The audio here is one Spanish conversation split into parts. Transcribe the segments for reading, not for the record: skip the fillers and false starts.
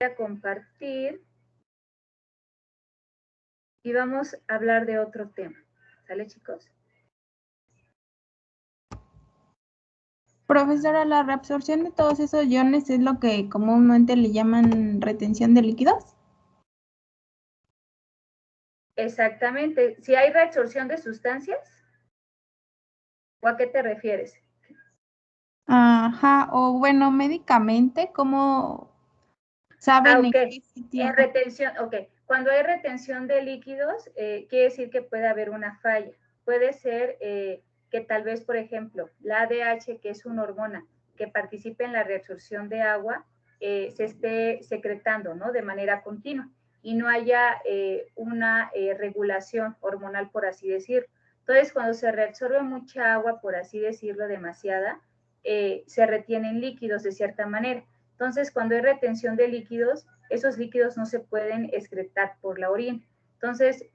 a compartir y vamos a hablar de otro tema. ¿Sale, chicos? Profesora, la reabsorción de todos esos iones es lo que comúnmente le llaman retención de líquidos. Exactamente. Si hay reabsorción de sustancias, ¿o a qué te refieres? Ajá, o bueno, médicamente, ¿cómo saben en qué sitio? En retención, ok. Cuando hay retención de líquidos, quiere decir que puede haber una falla. Puede ser que tal vez, por ejemplo, la ADH, que es una hormona que participa en la reabsorción de agua, se esté secretando, ¿no? De manera continua y no haya una regulación hormonal, por así decirlo. Entonces, cuando se reabsorbe mucha agua, por así decirlo, demasiada, se retienen líquidos de cierta manera. Entonces, cuando hay retención de líquidos, esos líquidos no se pueden excretar por la orina. Entonces,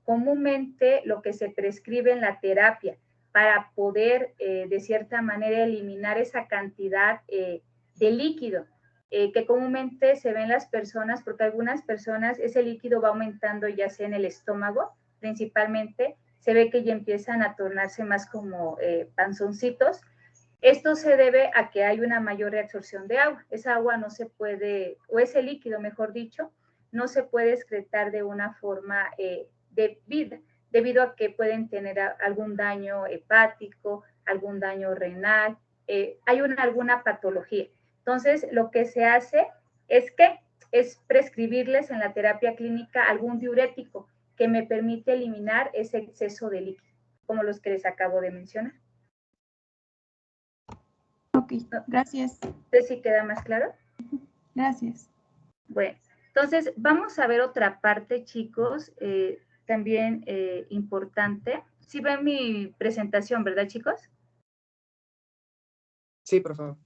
comúnmente lo que se prescribe en la terapia para poder, de cierta manera, eliminar esa cantidad de líquido que comúnmente se ve en las personas, porque algunas personas ese líquido va aumentando ya sea en el estómago, principalmente, se ve que ya empiezan a tornarse más como panzoncitos. Esto se debe a que hay una mayor reabsorción de agua. Esa agua no se puede, o ese líquido, mejor dicho, no se puede excretar de una forma debida, debido a que pueden tener algún daño hepático, algún daño renal, hay alguna patología. Entonces, lo que se hace es prescribirles en la terapia clínica algún diurético que me permite eliminar ese exceso de líquido, como los que les acabo de mencionar. Ok, gracias. No sé si queda más claro. Gracias. Bueno, entonces vamos a ver otra parte, chicos, también importante. ¿Sí ven mi presentación, verdad, chicos? Sí, por favor.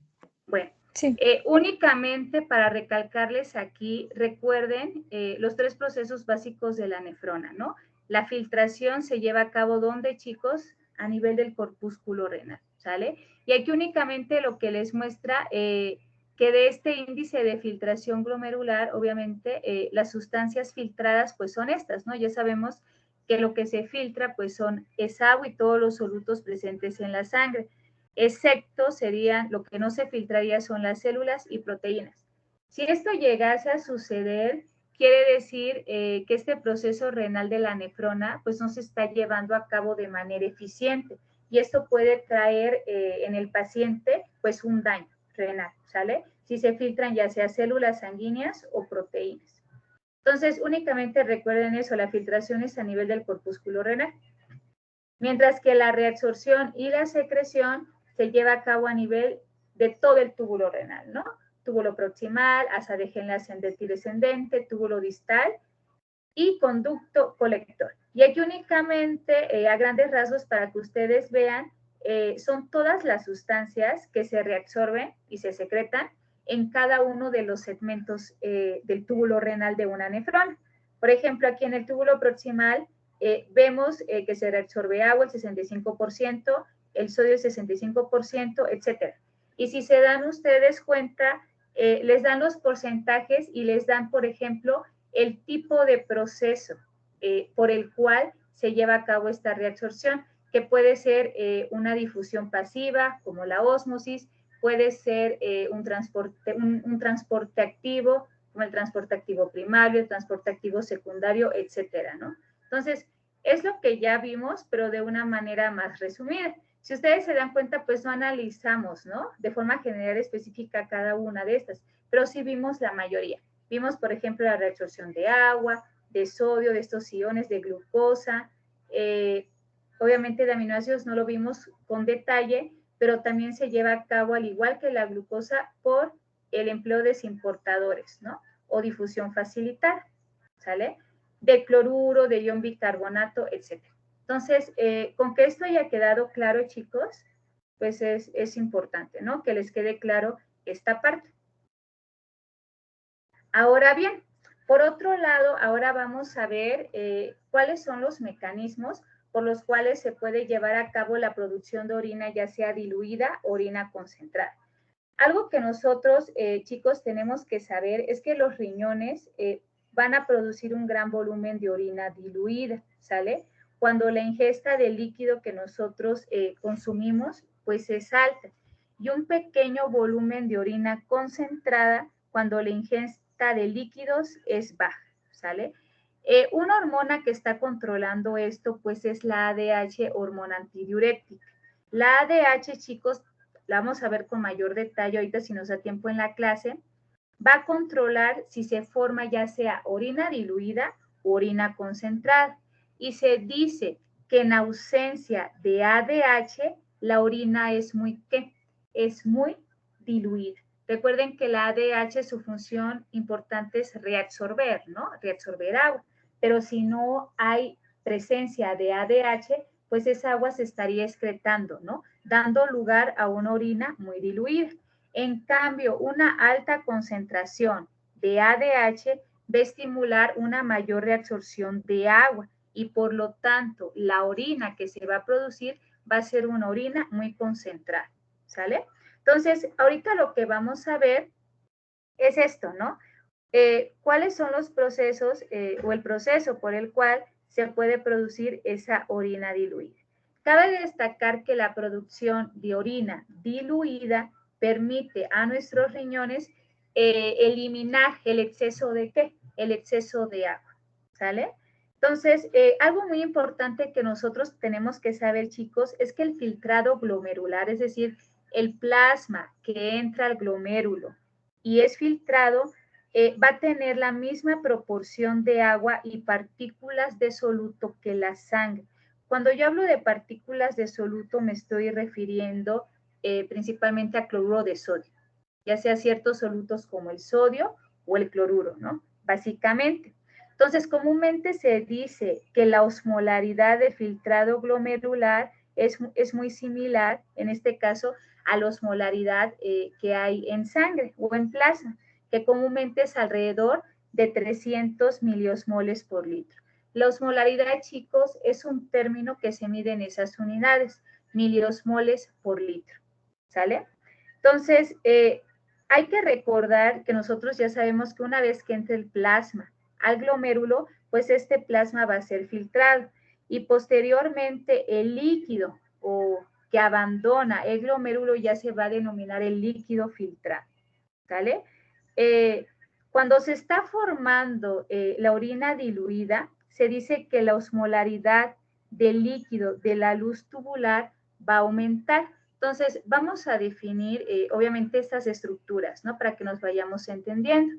Bueno, sí. Únicamente para recalcarles aquí, recuerden los 3 procesos básicos de la nefrona, ¿no? La filtración se lleva a cabo, ¿dónde, chicos? A nivel del corpúsculo renal, ¿sale? Y aquí únicamente lo que les muestra que de este índice de filtración glomerular, obviamente, las sustancias filtradas, pues son estas, ¿no? Ya sabemos que lo que se filtra, pues es agua y todos los solutos presentes en la sangre, excepto serían, lo que no se filtraría son las células y proteínas. Si esto llegase a suceder, quiere decir que este proceso renal de la nefrona, pues no se está llevando a cabo de manera eficiente, y esto puede traer en el paciente, pues un daño renal, ¿sale? Si se filtran ya sea células sanguíneas o proteínas. Entonces, únicamente recuerden eso, la filtración es a nivel del corpúsculo renal, mientras que la reabsorción y la secreción se lleva a cabo a nivel de todo el túbulo renal, ¿no? Túbulo proximal, asa de enlace descendente, túbulo distal y conducto colector. Y aquí únicamente, a grandes rasgos, para que ustedes vean, son todas las sustancias que se reabsorben y se secretan en cada uno de los segmentos del túbulo renal de una nefrona. Por ejemplo, aquí en el túbulo proximal vemos que se reabsorbe agua el 65%, el sodio el 65%, etc. Y si se dan ustedes cuenta, les dan los porcentajes y les dan, por ejemplo, el tipo de proceso por el cual se lleva a cabo esta reabsorción, que puede ser una difusión pasiva, como la ósmosis, puede ser un transporte activo, como el transporte activo primario, el transporte activo secundario, etcétera, ¿no? Entonces, es lo que ya vimos, pero de una manera más resumida. Si ustedes se dan cuenta, pues no analizamos, ¿no? De forma general específica cada una de estas, pero sí vimos la mayoría. Vimos, por ejemplo, la reabsorción de agua, de sodio, de estos iones, de glucosa. Obviamente de aminoácidos no lo vimos con detalle, pero también se lleva a cabo, al igual que la glucosa, por el empleo de desimportadores, ¿no? O difusión facilitada, ¿sale? De cloruro, de ion bicarbonato, etc. Entonces, con que esto haya quedado claro, chicos, pues es importante, ¿no? Que les quede claro esta parte. Ahora bien, por otro lado, ahora vamos a ver cuáles son los mecanismos por los cuales se puede llevar a cabo la producción de orina, ya sea diluida o orina concentrada. Algo que nosotros, chicos, tenemos que saber es que los riñones van a producir un gran volumen de orina diluida, ¿sale? Cuando la ingesta de líquido que nosotros consumimos, pues es alta. Y un pequeño volumen de orina concentrada cuando la ingesta de líquidos es baja, ¿sale? Una hormona que está controlando esto, pues es la ADH, hormona antidiurética. La ADH, chicos, la vamos a ver con mayor detalle ahorita si nos da tiempo en la clase, va a controlar si se forma ya sea orina diluida o orina concentrada. Y se dice que en ausencia de ADH, la orina es muy, ¿qué? Es muy diluida. Recuerden que la ADH, su función importante es reabsorber, ¿no? Reabsorber agua. Pero si no hay presencia de ADH, pues esa agua se estaría excretando, ¿no? Dando lugar a una orina muy diluida. En cambio, una alta concentración de ADH va a estimular una mayor reabsorción de agua y por lo tanto la orina que se va a producir va a ser una orina muy concentrada, ¿sale? Entonces, ahorita lo que vamos a ver es esto, ¿no? ¿Cuáles son los procesos o el proceso por el cual se puede producir esa orina diluida? Cabe destacar que la producción de orina diluida permite a nuestros riñones eliminar el exceso de ¿qué? El exceso de agua, ¿sale? Entonces, algo muy importante que nosotros tenemos que saber, chicos, es que el filtrado glomerular, es decir, el plasma que entra al glomérulo y es filtrado, va a tener la misma proporción de agua y partículas de soluto que la sangre. Cuando yo hablo de partículas de soluto me estoy refiriendo principalmente a cloruro de sodio, ya sea ciertos solutos como el sodio o el cloruro, ¿no? Básicamente. Entonces, comúnmente se dice que la osmolaridad de filtrado glomerular es muy similar, en este caso, a la osmolaridad que hay en sangre o en plasma, que comúnmente es alrededor de 300 miliosmoles por litro. La osmolaridad, chicos, es un término que se mide en esas unidades, miliosmoles por litro, ¿sale? Entonces, hay que recordar que nosotros ya sabemos que una vez que entre el plasma al glomérulo, pues este plasma va a ser filtrado y posteriormente el líquido o que abandona el glomérulo ya se va a denominar el líquido filtrado, ¿sale? Cuando se está formando la orina diluida, se dice que la osmolaridad del líquido de la luz tubular va a aumentar. Entonces, vamos a definir, obviamente, estas estructuras, ¿no? Para que nos vayamos entendiendo.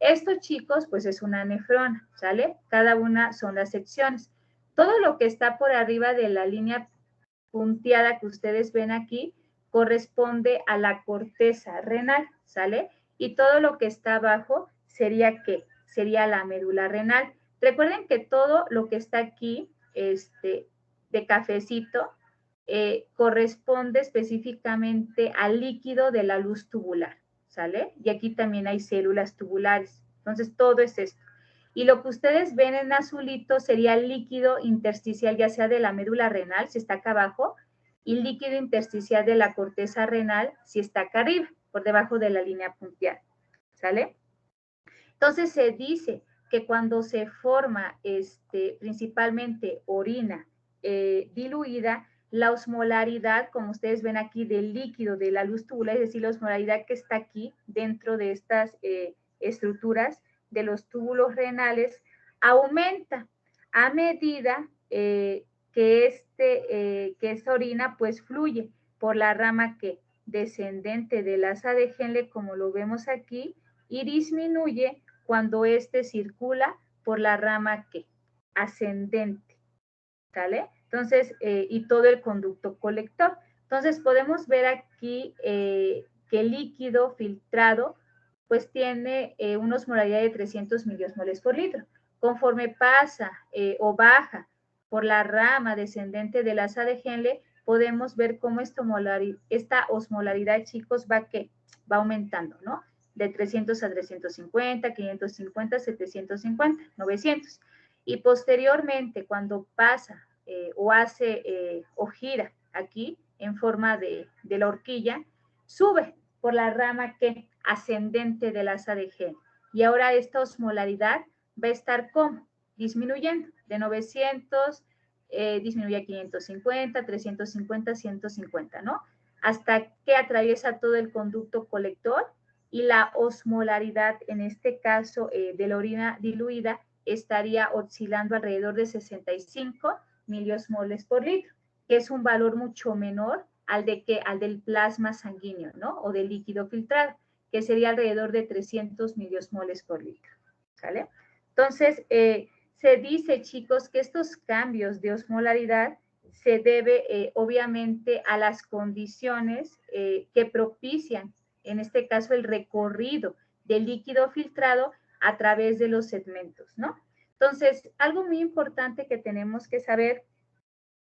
Esto, chicos, pues es una nefrona, ¿sale? Cada una son las secciones. Todo lo que está por arriba de la línea punteada que ustedes ven aquí corresponde a la corteza renal, ¿sale? Y todo lo que está abajo sería ¿qué? Sería la médula renal. Recuerden que todo lo que está aquí, de cafecito, corresponde específicamente al líquido de la luz tubular, ¿sale? Y aquí también hay células tubulares. Entonces, todo es esto. Y lo que ustedes ven en azulito sería el líquido intersticial, ya sea de la médula renal, si está acá abajo, y líquido intersticial de la corteza renal, si está acá arriba, por debajo de la línea punteada, ¿sale? Entonces se dice que cuando se forma principalmente orina diluida, la osmolaridad, como ustedes ven aquí, del líquido de la luz tubular, es decir, la osmolaridad que está aquí dentro de estas estructuras de los túbulos renales, aumenta a medida que esta orina pues fluye por la rama que descendente del asa de Henle, como lo vemos aquí, y disminuye cuando éste circula por la rama que ascendente, ¿sale? Entonces, y todo el conducto colector. Entonces, podemos ver aquí que el líquido filtrado pues tiene una osmolaridad de 300 miliosmoles por litro. Conforme pasa o baja por la rama descendente del asa de Henle, podemos ver cómo esta osmolaridad, chicos, va aumentando, ¿no? De 300 a 350, 550, 750, 900. Y posteriormente, cuando pasa o hace o gira aquí en forma de la horquilla, sube por la rama que ascendente del asa de Henle. Y ahora esta osmolaridad va a estar como disminuyendo de 900, disminuye a 550, 350, 150, ¿no? Hasta que atraviesa todo el conducto colector y la osmolaridad, en este caso de la orina diluida, estaría oscilando alrededor de 65 miliosmoles por litro, que es un valor mucho menor al del plasma sanguíneo, ¿no? O del líquido filtrado, que sería alrededor de 300 miliosmoles por litro, ¿sale? Entonces, se dice, chicos, que estos cambios de osmolaridad se debe, obviamente, a las condiciones que propician, en este caso, el recorrido del líquido filtrado a través de los segmentos, ¿no? Entonces, algo muy importante que tenemos que saber,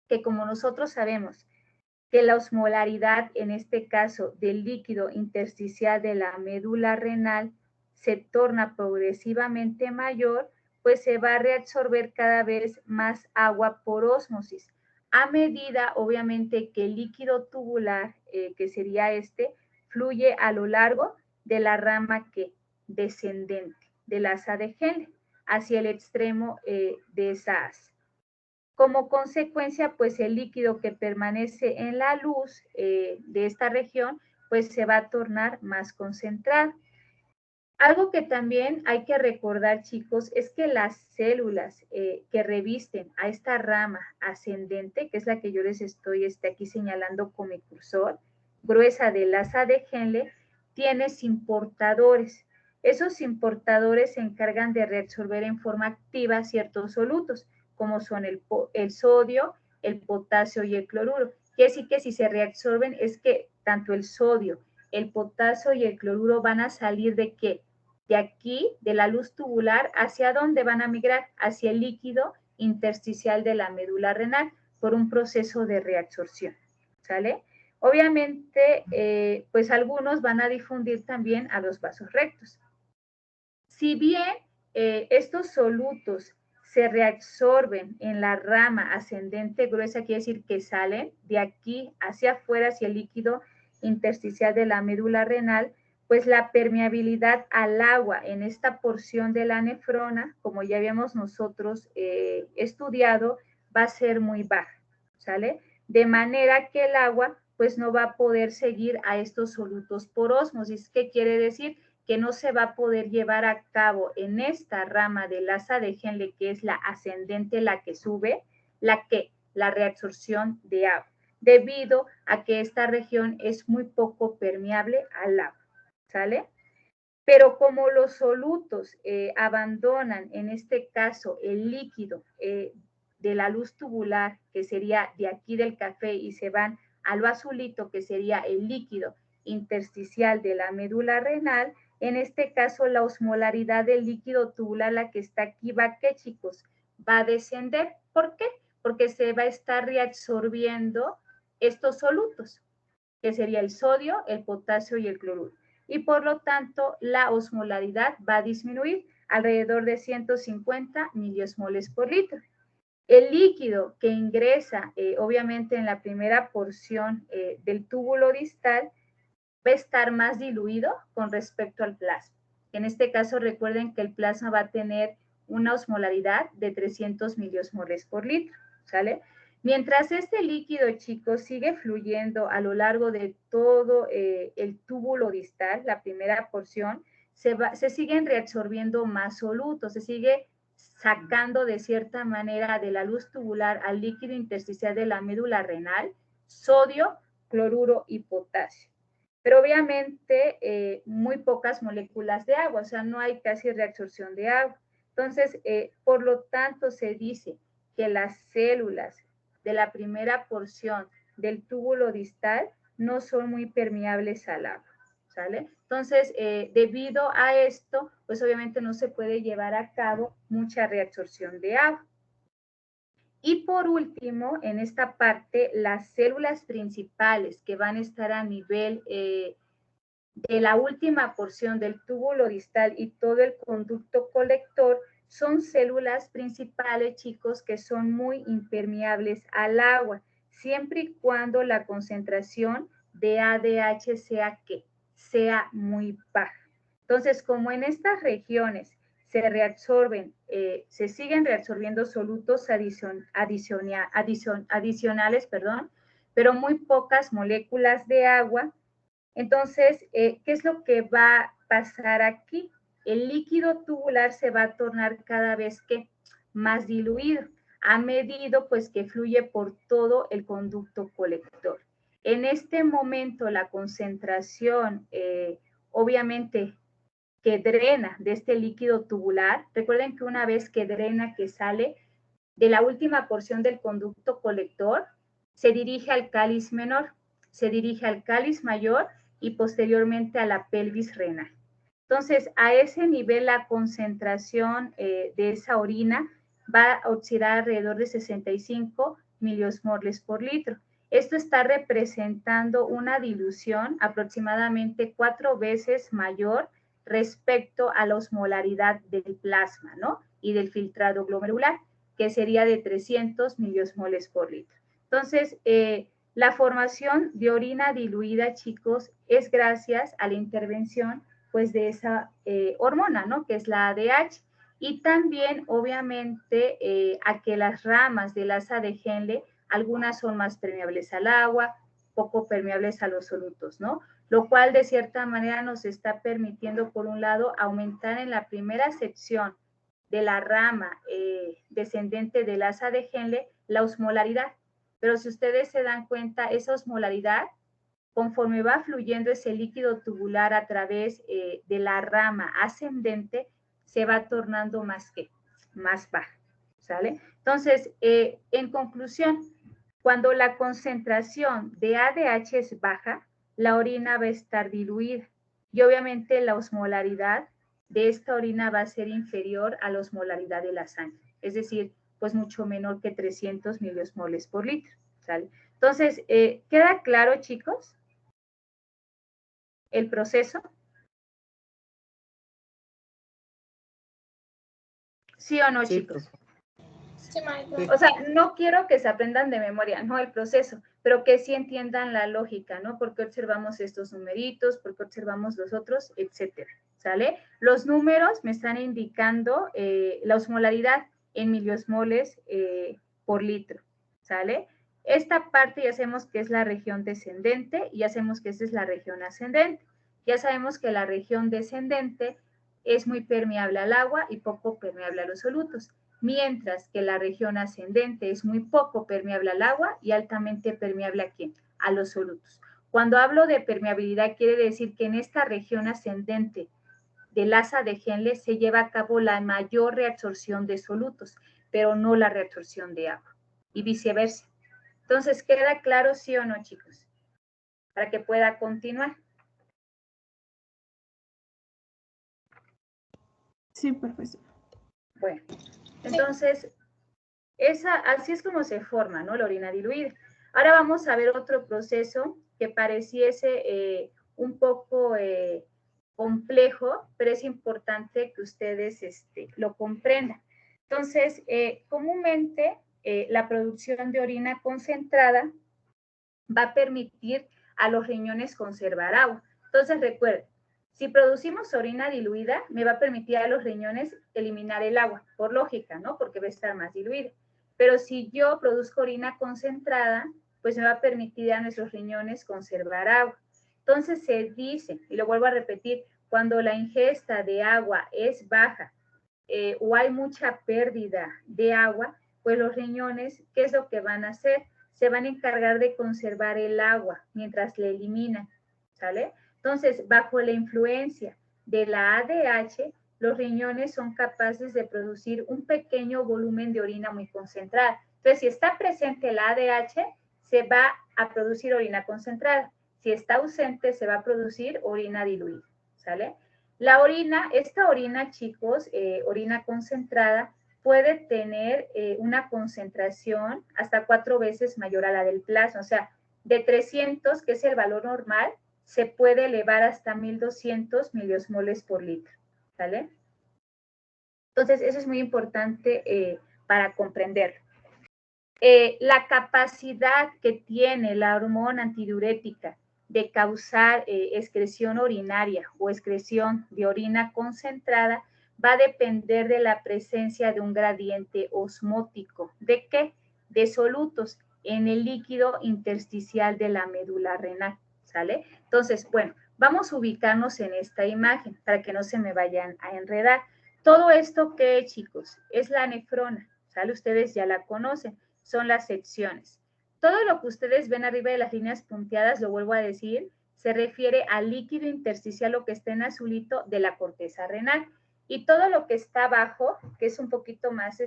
que como nosotros sabemos que la osmolaridad, en este caso, del líquido intersticial de la médula renal se torna progresivamente mayor, pues se va a reabsorber cada vez más agua por ósmosis, a medida, obviamente, que el líquido tubular, que sería fluye a lo largo de la rama que descendente del asa de Henle hacia el extremo de esa asa. Como consecuencia, pues el líquido que permanece en la luz de esta región, pues se va a tornar más concentrado. Algo que también hay que recordar, chicos, es que las células que revisten a esta rama ascendente, que es la que yo les estoy aquí señalando con mi cursor, gruesa del asa de Henle, tiene importadores. Esos importadores se encargan de reabsorber en forma activa ciertos solutos, como son el sodio, el potasio y el cloruro. Quiere decir que si se reabsorben es que tanto el sodio, el potasio y el cloruro van a salir de ¿qué? De aquí, de la luz tubular, ¿hacia dónde van a migrar? Hacia el líquido intersticial de la médula renal por un proceso de reabsorción, ¿sale? Obviamente, pues algunos van a difundir también a los vasos rectos. Si bien estos solutos se reabsorben en la rama ascendente gruesa, quiere decir que salen de aquí hacia afuera, hacia el líquido intersticial de la médula renal, pues la permeabilidad al agua en esta porción de la nefrona, como ya habíamos nosotros estudiado, va a ser muy baja, ¿sale? De manera que el agua pues no va a poder seguir a estos solutos por ósmosis. ¿Qué quiere decir? Que no se va a poder llevar a cabo en esta rama del asa de Henle, que es la ascendente, la que sube, la reabsorción de agua, debido a que esta región es muy poco permeable al agua, ¿sale? Pero como los solutos abandonan, en este caso, el líquido de la luz tubular, que sería de aquí del café, y se van a lo azulito, que sería el líquido intersticial de la médula renal, en este caso la osmolaridad del líquido tubular, la que está aquí, va, ¿qué, chicos? Va a descender. ¿Por qué? Porque se va a estar reabsorbiendo estos solutos, que sería el sodio, el potasio y el cloruro. Y por lo tanto, la osmolaridad va a disminuir alrededor de 150 miliosmoles por litro. El líquido que ingresa, obviamente, en la primera porción del túbulo distal, va a estar más diluido con respecto al plasma. En este caso, recuerden que el plasma va a tener una osmolaridad de 300 miliosmoles por litro, ¿sale? Mientras este líquido, chicos, sigue fluyendo a lo largo de todo el túbulo distal, la primera porción, se siguen reabsorbiendo más solutos, se sigue sacando de cierta manera de la luz tubular al líquido intersticial de la médula renal, sodio, cloruro y potasio. Pero obviamente muy pocas moléculas de agua, o sea, no hay casi reabsorción de agua. Entonces, por lo tanto, se dice que las células de la primera porción del túbulo distal no son muy permeables al agua, ¿sale? Entonces, debido a esto, pues obviamente no se puede llevar a cabo mucha reabsorción de agua. Y por último, en esta parte, las células principales que van a estar a nivel de la última porción del túbulo distal y todo el conducto colector son células principales, chicos, que son muy impermeables al agua, siempre y cuando la concentración de ADH sea ¿qué? sea muy baja. Entonces, como en estas regiones se reabsorben, se siguen reabsorbiendo solutos adicionales, pero muy pocas moléculas de agua. Entonces, ¿qué es lo que va a pasar aquí? El líquido tubular se va a tornar cada vez que más diluido, a medida pues que fluye por todo el conducto colector. En este momento la concentración, obviamente, que drena de este líquido tubular, recuerden que una vez que drena, que sale de la última porción del conducto colector, se dirige al cáliz menor, se dirige al cáliz mayor y posteriormente a la pelvis renal. Entonces, a ese nivel la concentración de esa orina va a oscilar alrededor de 65 miliosmoles por litro. Esto está representando una dilución aproximadamente 4 veces mayor respecto a la osmolaridad del plasma, ¿no? Y del filtrado glomerular, que sería de 300 miliosmoles por litro. Entonces, la formación de orina diluida, chicos, es gracias a la intervención pues de esa hormona, ¿no? Que es la ADH. Y también, obviamente, a que las ramas del asa de Henle, algunas son más permeables al agua, poco permeables a los solutos, ¿no? Lo cual de cierta manera nos está permitiendo, por un lado, aumentar en la primera sección de la rama descendente del asa de Henle la osmolaridad. Pero si ustedes se dan cuenta, esa osmolaridad, conforme va fluyendo ese líquido tubular a través de la rama ascendente, se va tornando más baja, ¿sale? Entonces, en conclusión, cuando la concentración de ADH es baja, la orina va a estar diluida y obviamente la osmolaridad de esta orina va a ser inferior a la osmolaridad de la sangre, es decir, pues mucho menor que 300 miliosmoles por litro, ¿sale? Entonces, ¿queda claro, chicos, el proceso? ¿Sí o no, sí, chicos? Sí, o sea, no quiero que se aprendan de memoria, no el proceso, pero que sí entiendan la lógica, ¿no? ¿Por qué observamos estos numeritos? ¿Por qué observamos los otros? Etcétera, ¿sale? Los números me están indicando la osmolaridad en miliosmoles por litro, ¿sale? Esta parte ya sabemos que es la región descendente y ya sabemos que esta es la región ascendente. Ya sabemos que la región descendente es muy permeable al agua y poco permeable a los solutos, mientras que la región ascendente es muy poco permeable al agua y altamente permeable ¿a quién? A los solutos. Cuando hablo de permeabilidad, quiere decir que en esta región ascendente del asa de Henle se lleva a cabo la mayor reabsorción de solutos, pero no la reabsorción de agua, y viceversa. Entonces, ¿queda claro sí o no, chicos? Para que pueda continuar. Sí, profesor. Bueno, entonces, así es como se forma, ¿no? La orina diluida. Ahora vamos a ver otro proceso que pareciese un poco complejo, pero es importante que ustedes lo comprendan. Entonces, comúnmente la producción de orina concentrada va a permitir a los riñones conservar agua. Entonces, recuerden, si producimos orina diluida, me va a permitir a los riñones eliminar el agua, por lógica, ¿no? Porque va a estar más diluida. Pero si yo produzco orina concentrada, pues me va a permitir a nuestros riñones conservar agua. Entonces se dice, y lo vuelvo a repetir, cuando la ingesta de agua es baja o hay mucha pérdida de agua, pues los riñones, ¿qué es lo que van a hacer? Se van a encargar de conservar el agua mientras le eliminan, ¿sale? Entonces, bajo la influencia de la ADH, los riñones son capaces de producir un pequeño volumen de orina muy concentrada. Entonces, si está presente la ADH, se va a producir orina concentrada. Si está ausente, se va a producir orina diluida, ¿sale? La orina, esta orina, chicos, orina concentrada, puede tener una concentración hasta 4 veces mayor a la del plasma. O sea, de 300, que es el valor normal, se puede elevar hasta 1200 miliosmoles por litro, ¿vale? Entonces, eso es muy importante para comprenderlo. La capacidad que tiene la hormona antidiurética de causar excreción urinaria o excreción de orina concentrada va a depender de la presencia de un gradiente osmótico. ¿De qué? De solutos en el líquido intersticial de la médula renal, ¿sale? Entonces, bueno, vamos a ubicarnos en esta imagen para que no se me vayan a enredar. Todo esto, ¿qué, chicos? Es la nefrona, ¿sale? Ustedes ya la conocen, son las secciones. Todo lo que ustedes ven arriba de las líneas punteadas, lo vuelvo a decir, se refiere al líquido intersticial, lo que está en azulito, de la corteza renal. Y todo lo que está abajo, que es un poquito más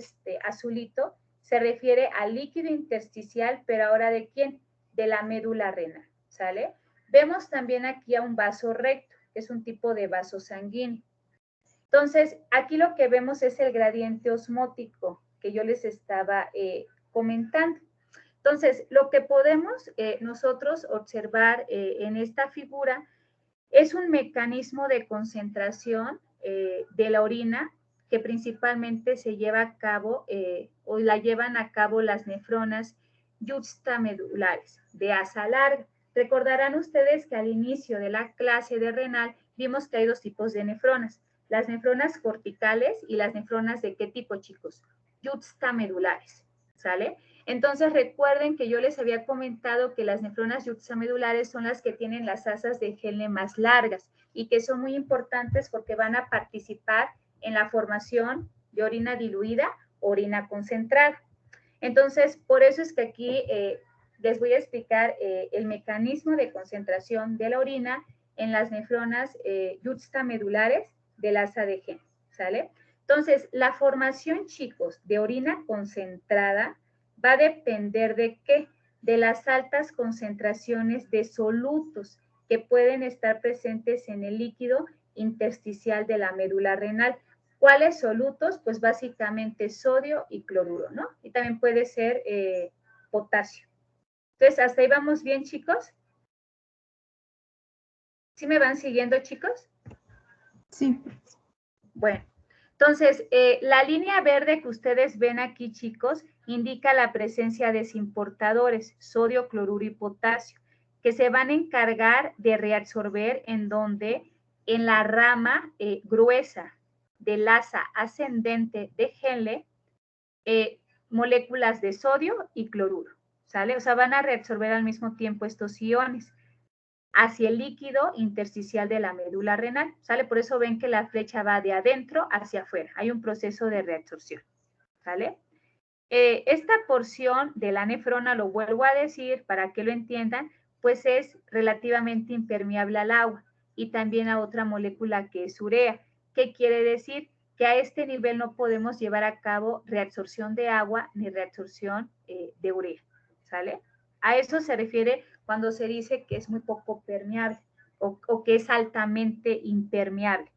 azulito, se refiere al líquido intersticial, pero ahora ¿de quién? De la médula renal, ¿sale? Vemos también aquí a un vaso recto, que es un tipo de vaso sanguíneo. Entonces, aquí lo que vemos es el gradiente osmótico que yo les estaba comentando. Entonces, lo que podemos nosotros observar en esta figura es un mecanismo de concentración de la orina que principalmente se lleva a cabo o la llevan a cabo las nefronas yuxtamedulares de asa larga. Recordarán ustedes que al inicio de la clase de renal vimos que hay dos tipos de nefronas, las nefronas corticales y las nefronas ¿de qué tipo, chicos? Yuxtamedulares, ¿sale? Entonces recuerden que yo les había comentado que las nefronas yuxtamedulares son las que tienen las asas de Henle más largas y que son muy importantes porque van a participar en la formación de orina diluida, orina concentrada. Entonces, por eso es que aquí les voy a explicar el mecanismo de concentración de la orina en las nefronas yuxtamedulares del asa de Henle, ¿sale? Entonces, la formación, chicos, de orina concentrada va a depender de qué? De las altas concentraciones de solutos que pueden estar presentes en el líquido intersticial de la médula renal. ¿Cuáles solutos? Pues básicamente sodio y cloruro, ¿no? Y también puede ser potasio. Entonces, ¿hasta ahí vamos bien, chicos? ¿Sí me van siguiendo, chicos? Sí. Bueno, entonces, la línea verde que ustedes ven aquí, chicos, indica la presencia de desimportadores, sodio, cloruro y potasio, que se van a encargar de reabsorber en donde, en la rama gruesa del asa ascendente de Henle, moléculas de sodio y cloruro, ¿sale? O sea, van a reabsorber al mismo tiempo estos iones hacia el líquido intersticial de la médula renal, ¿sale? Por eso ven que la flecha va de adentro hacia afuera. Hay un proceso de reabsorción, ¿sale? Esta porción de la nefrona, lo vuelvo a decir para que lo entiendan, pues es relativamente impermeable al agua y también a otra molécula que es urea. ¿Qué quiere decir? Que a este nivel no podemos llevar a cabo reabsorción de agua ni reabsorción de urea, ¿sale? A eso se refiere cuando se dice que es muy poco permeable o que es altamente impermeable,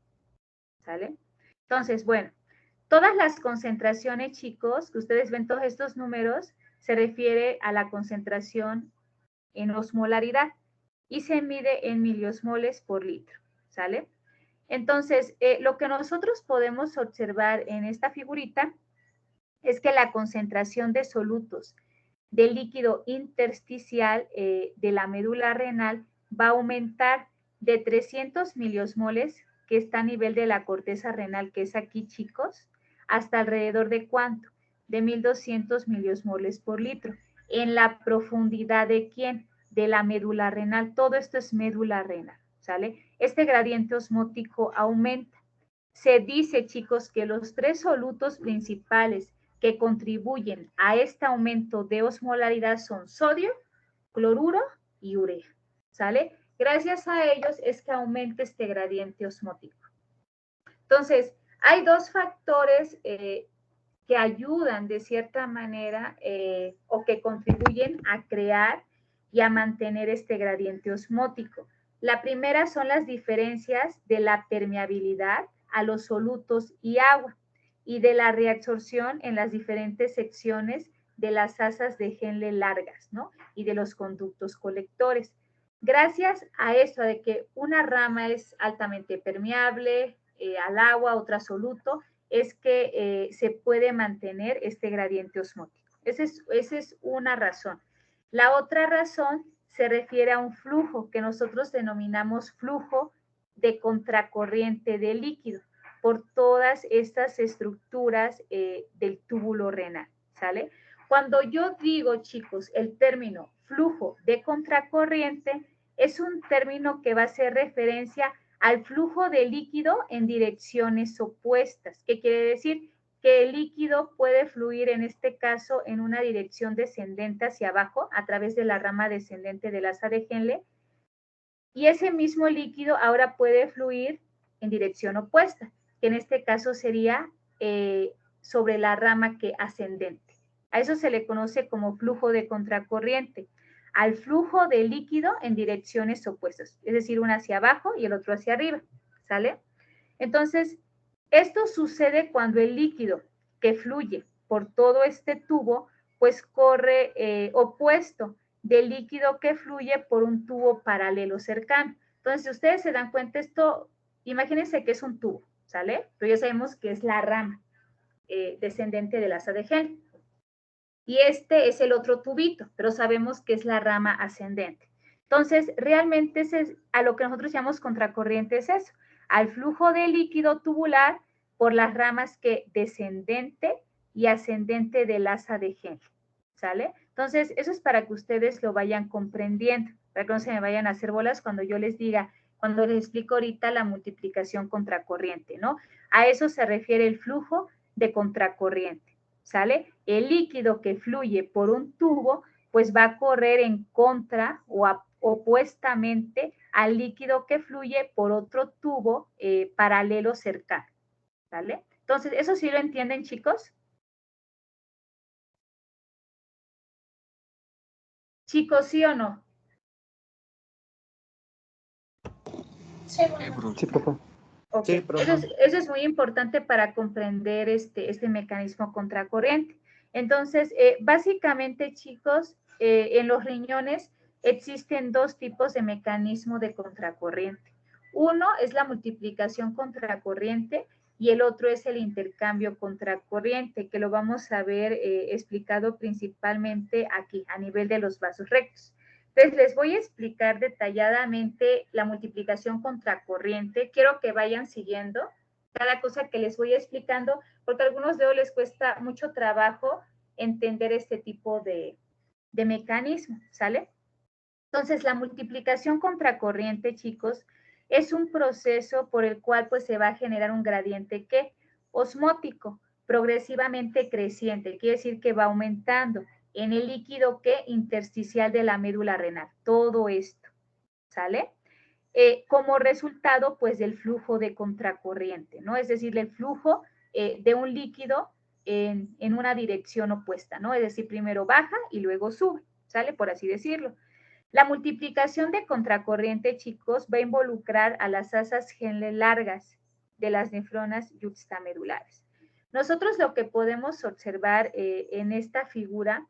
¿sale? Entonces, bueno, todas las concentraciones, chicos, que ustedes ven todos estos números, se refiere a la concentración en osmolaridad y se mide en miliosmoles por litro, ¿sale? Entonces, lo que nosotros podemos observar en esta figurita es que la concentración de solutos del líquido intersticial de la médula renal va a aumentar de 300 miliosmoles, que está a nivel de la corteza renal, que es aquí, chicos, hasta alrededor de ¿cuánto? De 1200 miliosmoles por litro. En la profundidad de ¿quién? De la médula renal. Todo esto es médula renal, ¿sale? Este gradiente osmótico aumenta. Se dice, chicos, que los tres solutos principales que contribuyen a este aumento de osmolaridad son sodio, cloruro y urea, ¿sale? Gracias a ellos es que aumenta este gradiente osmótico. Entonces, hay dos factores que ayudan de cierta manera o que contribuyen a crear y a mantener este gradiente osmótico. La primera son las diferencias de la permeabilidad a los solutos y agua y de la reabsorción en las diferentes secciones de las asas de Henle largas, ¿no? Y de los conductos colectores. Gracias a eso, de que una rama es altamente permeable al agua, otra soluto, es que se puede mantener este gradiente osmótico. Esa es una razón. La otra razón se refiere a un flujo que nosotros denominamos flujo de contracorriente de líquido por todas estas estructuras del túbulo renal, ¿sale? Cuando yo digo, chicos, el término flujo de contracorriente, es un término que va a hacer referencia al flujo de líquido en direcciones opuestas. ¿Qué quiere decir? Que el líquido puede fluir, en este caso, en una dirección descendente hacia abajo, a través de la rama descendente del asa de Henle, y ese mismo líquido ahora puede fluir en dirección opuesta, que en este caso sería sobre la rama que ascendente. A eso se le conoce como flujo de contracorriente, al flujo de líquido en direcciones opuestas, es decir, uno hacia abajo y el otro hacia arriba, ¿sale? Entonces, esto sucede cuando el líquido que fluye por todo este tubo, pues corre opuesto del líquido que fluye por un tubo paralelo cercano. Entonces, si ustedes se dan cuenta, esto, imagínense que es un tubo, ¿sale? Pero ya sabemos que es la rama descendente del asa de Henle. Y este es el otro tubito, pero sabemos que es la rama ascendente. Entonces, realmente a lo que nosotros llamamos contracorriente es eso, al flujo de líquido tubular por las ramas que descendente y ascendente del asa de Henle, ¿sale? Entonces, eso es para que ustedes lo vayan comprendiendo, para que no se me vayan a hacer bolas cuando yo les diga, cuando les explico ahorita la multiplicación contracorriente, ¿no? A eso se refiere el flujo de contracorriente, ¿sale? El líquido que fluye por un tubo, pues va a correr en contra o opuestamente al líquido que fluye por otro tubo paralelo cercano, ¿vale? Entonces, ¿eso sí lo entienden, chicos? Chicos, ¿sí o no? Sí, profe. Okay. Sí, eso es muy importante para comprender este mecanismo contracorriente. Entonces, básicamente, chicos, en los riñones existen dos tipos de mecanismo de contracorriente. Uno es la multiplicación contracorriente y el otro es el intercambio contracorriente, que lo vamos a ver explicado principalmente aquí, a nivel de los vasos rectos. Entonces, les voy a explicar detalladamente la multiplicación contracorriente. Quiero que vayan siguiendo cada cosa que les voy explicando, porque a algunos de ellos les cuesta mucho trabajo entender este tipo de mecanismo, ¿sale? Entonces, la multiplicación contracorriente, chicos, es un proceso por el cual pues se va a generar un gradiente que osmótico, progresivamente creciente, quiere decir que va aumentando en el líquido que intersticial de la médula renal, todo esto, ¿sale? Como resultado, pues, del flujo de contracorriente, ¿no? Es decir, el flujo de un líquido en una dirección opuesta, ¿no? Es decir, primero baja y luego sube, ¿sale? Por así decirlo. La multiplicación de contracorriente, chicos, va a involucrar a las asas Henle largas de las nefronas yuxtamedulares. Nosotros lo que podemos observar en esta figura,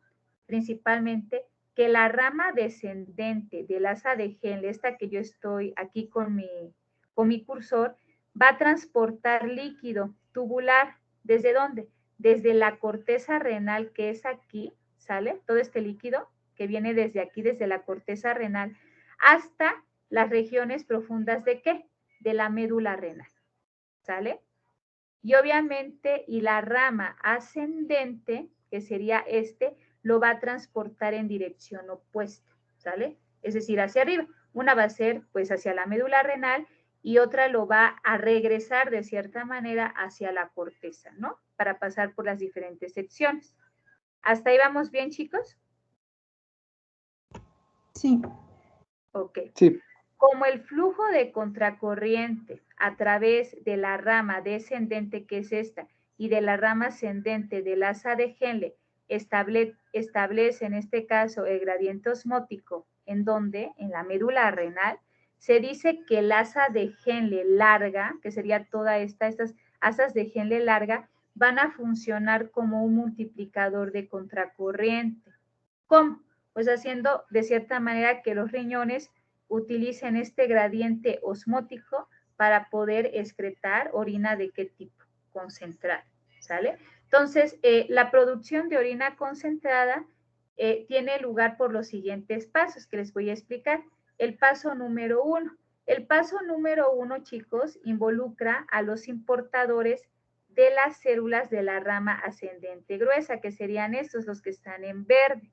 principalmente, que la rama descendente del asa de Henle, esta que yo estoy aquí con mi cursor, va a transportar líquido tubular. ¿Desde dónde? Desde la corteza renal, que es aquí, ¿sale? Todo este líquido que viene desde aquí, desde la corteza renal, hasta las regiones profundas de ¿qué? De la médula renal, ¿sale? Y obviamente, y la rama ascendente, que sería lo va a transportar en dirección opuesta, ¿sale? Es decir, hacia arriba. Una va a ser, pues, hacia la médula renal y otra lo va a regresar de cierta manera hacia la corteza, ¿no? Para pasar por las diferentes secciones. ¿Hasta ahí vamos bien, chicos? Sí. Ok. Sí. Como el flujo de contracorriente a través de la rama descendente, que es esta, y de la rama ascendente del asa de Henle establece en este caso el gradiente osmótico, ¿en dónde? En la médula renal, se dice que el asa de Henle larga, que sería estas asas de Henle larga, van a funcionar como un multiplicador de contracorriente. ¿Cómo? Pues haciendo de cierta manera que los riñones utilicen este gradiente osmótico para poder excretar orina de qué tipo, concentrada, ¿sale? Entonces, la producción de orina concentrada tiene lugar por los siguientes pasos que les voy a explicar. El paso número 1. El paso número 1, chicos, involucra a los importadores de las células de la rama ascendente gruesa, que serían estos, los que están en verde.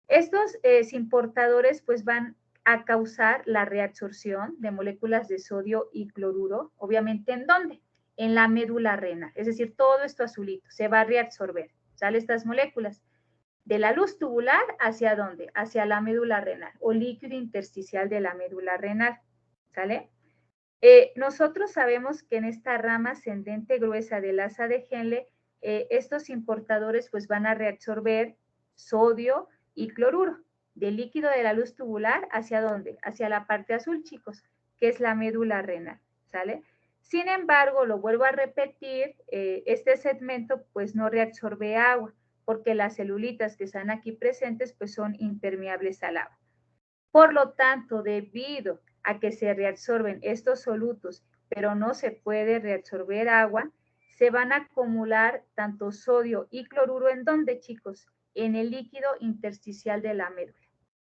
Estos importadores pues van a causar la reabsorción de moléculas de sodio y cloruro, obviamente, ¿en dónde? En la médula renal, es decir, todo esto azulito se va a reabsorber, ¿sale? Estas moléculas de la luz tubular, ¿hacia dónde? Hacia la médula renal o líquido intersticial de la médula renal, ¿sale? Nosotros sabemos que en esta rama ascendente gruesa del asa de Henle, estos importadores pues van a reabsorber sodio y cloruro del líquido de la luz tubular, ¿hacia dónde? Hacia la parte azul, chicos, que es la médula renal, ¿sale? Sin embargo, lo vuelvo a repetir, este segmento pues no reabsorbe agua, porque las celulitas que están aquí presentes pues son impermeables al agua. Por lo tanto, debido a que se reabsorben estos solutos, pero no se puede reabsorber agua, se van a acumular tanto sodio y cloruro, ¿en dónde, chicos? En el líquido intersticial de la médula,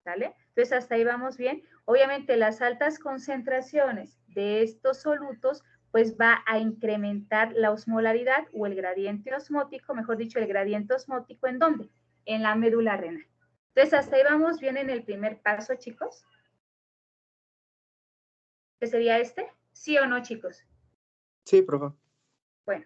¿sale? Entonces, hasta ahí vamos bien. Obviamente, las altas concentraciones de estos solutos, pues va a incrementar la osmolaridad o el gradiente osmótico, mejor dicho, el gradiente osmótico, ¿en dónde? En la médula renal. Entonces, hasta ahí vamos bien en el primer paso, chicos. ¿Qué sería este? ¿Sí o no, chicos? Sí, profe. Bueno,